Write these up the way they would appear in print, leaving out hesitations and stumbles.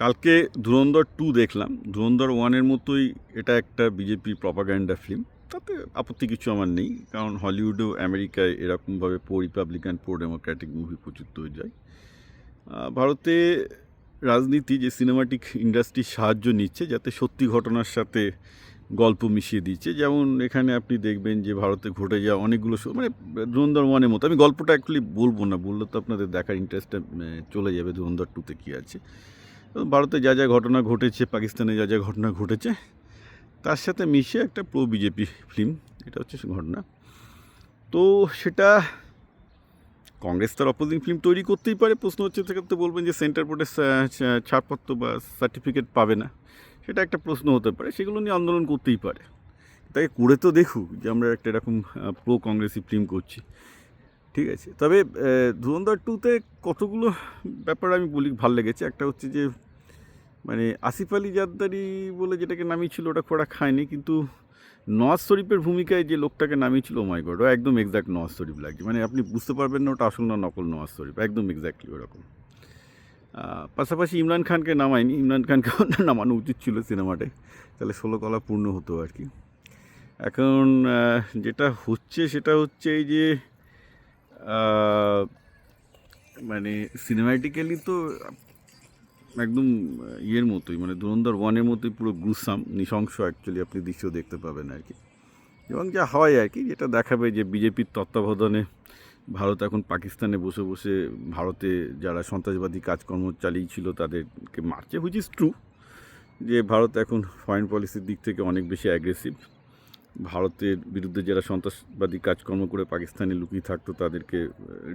কালকে ধুরন্ধর 2 দেখলাম। ধুরন্ধর 1-এর মতোই এটা একটা বিজেপি প্রপাগ্যান্ডা ফিল্ম। তাতে আপত্তি কিছু আমার নেই, কারণ হলিউডেও আমেরিকায় এরকমভাবে pro Republican pro Democratic movie প্রচুর তৈরি হয়। ভারতে রাজনীতি যে সিনেমাটিক ইন্ডাস্ট্রির সাহায্য নিচ্ছে যাতে সত্যি ঘটনার সাথে গল্প মিশিয়ে দিচ্ছে। যেমন এখানে আপনি দেখবেন যে ভারতে ঘটে যাওয়া অনেকগুলো মানে ধুরন্ধর 1-এর মতো। আমি গল্পটা অ্যাকচুয়ালি বলবো না, বললে তো আপনাদের দেখার ইন্টারেস্টটা চলে যাবে ধুরন্ধর 2-তে কী আছে। ভারতে যা যা ঘটনা ঘটেছে, পাকিস্তানে যা যা ঘটনা ঘটেছে, তার সাথে মিশে একটা প্রো বিজেপি ফিল্ম, এটা হচ্ছে ঘটনা। তো সেটা কংগ্রেস তার অপোজিং ফিল্ম তৈরি করতেই পারে। প্রশ্ন হচ্ছে সেক্ষেত্রে বলবেন যে সেন্টার বোর্ডের ছাড়পত্র বা সার্টিফিকেট পাবে না, সেটা একটা প্রশ্ন হতে পারে। সেগুলো নিয়ে আন্দোলন করতেই পারে। তাকে করে তো দেখুক যে আমরা একটা এরকম প্রো কংগ্রেসি ফিল্ম করছি, ঠিক আছে। তবে ধুরন্ধর 2-তে কতগুলো ব্যাপার আমি বলি ভাল লেগেছে। একটা হচ্ছে যে মানে আসিফ আলী জারদারি বলে যেটাকে নামিয়েছিল ওটা খোড়া খায়নি, কিন্তু নওয়াজ শরীফের ভূমিকায় যে লোকটাকে নামিয়েছিল, ও মাই গড, ও একদম এক্স্যাক্ট নওয়াজ শরীফ লাগছে। মানে আপনি বুঝতে পারবেন না ওটা আসল না নকল নওয়াজ শরীফ, একদম এক্স্যাক্টলি ওরকম। পাশাপাশি ইমরান খানকে নামায়নি, ইমরান খানকে নামানো উচিত ছিল সিনেমাটায়, তাহলে 16 কলা পূর্ণ হতো আর কি। এখন যেটা হচ্ছে সেটা হচ্ছে এই যে মানে সিনেমাটিক্যালি তো একদম ইয়ের মতোই, মানে ধুরন্ধর 1-এর মতোই পুরো গ্রুসাম নৃশংস অ্যাকচুয়ালি আপনি দৃশ্য দেখতে পাবেন আর কি। এবং যা হয় আর কি, যেটা দেখাবে যে বিজেপির তত্ত্বাবধানে ভারত এখন পাকিস্তানে বসে বসে ভারতে যারা সন্ত্রাসবাদী কাজকর্ম চালিয়েছিল তাদেরকে মারছে, হুইচ ইজ ট্রু, যে ভারত এখন ফরেন পলিসির দিক থেকে অনেক বেশি অ্যাগ্রেসিভ। ভারতের বিরুদ্ধে যারা সন্ত্রাসবাদী কাজকর্ম করে পাকিস্তানে লুকিয়ে থাকতো তাদেরকে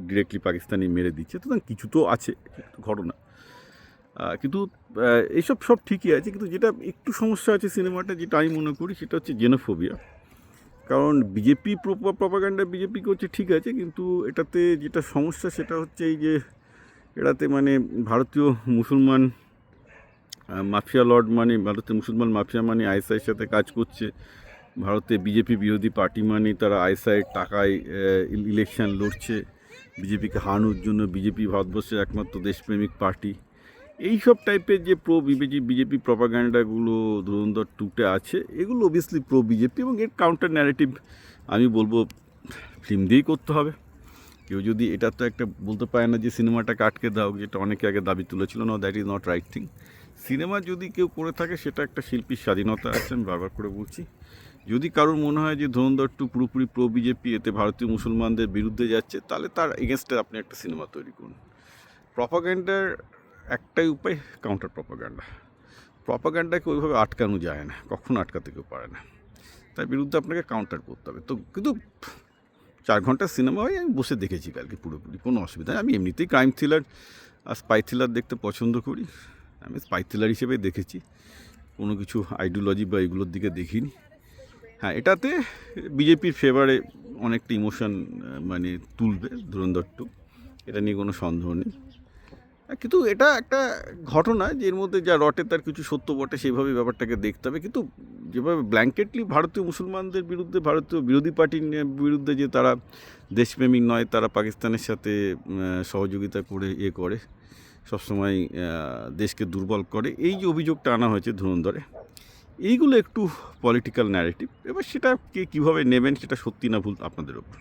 ডিরেক্টলি পাকিস্তানি মেরে দিচ্ছে। তো কিছু তো আছে ঘটনা, কিন্তু এইসব সব ঠিকই আছে। কিন্তু যেটা একটু সমস্যা আছে সিনেমাটা, যেটা আমি মনে করি, সেটা হচ্ছে জেনোফোবিয়া। কারণ বিজেপি প্রপাগান্ডা বিজেপি করছে ঠিক আছে, কিন্তু এটাতে যেটা সমস্যা সেটা হচ্ছে এই যে এটাতে মানে ভারতীয় মুসলমান মাফিয়া লর্ড, মানে ভারতের মুসলমান মাফিয়া মানে আইএসআইয়ের সাথে কাজ করছে। ভারতে বিজেপি বিরোধী পার্টি মানে তারা আইএসআইয়ের টাকায় ইলেকশন লড়ছে বিজেপিকে হারানোর জন্য। বিজেপি ভারতবর্ষের একমাত্র দেশপ্রেমিক পার্টি। এই সব টাইপের যে প্রো বিজেপি প্রপাগান্ডাগুলো ধুরন্ধর 2-তে আছে, এগুলো অবভিয়াসলি প্রো বিজেপি, এবং এর কাউন্টার ন্যারেটিভ আমি বলবো ফিল্ম দিয়েই করতে হবে। কেউ যদি এটা তো একটা বলতে পারে না যে সিনেমাটাকে আটকে দাও, যেটা অনেকে আগে দাবি তুলেছিল, না, that is not right thing. Cinema যদি কেউ করে থাকে সেটা একটা শিল্পীর স্বাধীনতা আছে, আমি বারবার করে বলছি। যদি কারোর মনে হয় যে ধুরন্ধর 2 পুরোপুরি প্রো বিজেপি, এতে ভারতীয় মুসলমানদের বিরুদ্ধে যাচ্ছে, তাহলে তার এগেনস্টে আপনি একটা সিনেমা তৈরি করুন। প্রপাগান্ডার একটাই উপায়, কাউন্টার প্রপাগান্ডাকে ওইভাবে আটকানো যায় না, কখনো আটকাতে কেউ পারে না। তার বিরুদ্ধে আপনাকে কাউন্টার করতে হবে। তো কিন্তু 4 ঘন্টার সিনেমা হয়, আমি বসে দেখেছি কালকে পুরোপুরি, কোনো অসুবিধা নেই। আমি এমনিতেই ক্রাইম থ্রিলার আর স্পাই থ্রিলার দেখতে পছন্দ করি, আমি স্পাই থ্রিলার হিসেবেই দেখেছি, কোনো কিছু আইডিওলজি বা এগুলোর দিকে দেখিনি। হ্যাঁ, এটাতে বিজেপির ফেভারে অনেকটা ইমোশন মানে তুলবে ধুরন্ধর 2, এটা নিয়ে কোনো সন্দেহ নেই। কিন্তু এটা একটা ঘটনা যে এর মধ্যে যা রটে তার কিছু সত্য বটে, সেইভাবে ব্যাপারটাকে দেখতে হবে। কিন্তু যেভাবে ব্ল্যাঙ্কেটলি ভারতীয় মুসলমানদের বিরুদ্ধে, ভারতীয় বিরোধী পার্টির বিরুদ্ধে যে তারা দেশপ্রেমিক নয়, তারা পাকিস্তানের সাথে সহযোগিতা করে করে সবসময় দেশকে দুর্বল করে, এই যে অভিযোগটা আনা হয়েছে ধুরন্ধরে, এইগুলো একটু পলিটিক্যাল ন্যারেটিভ। এবার সেটা কে কীভাবে নেবেন সেটা সত্যি না ভুল আপনাদের ওপর।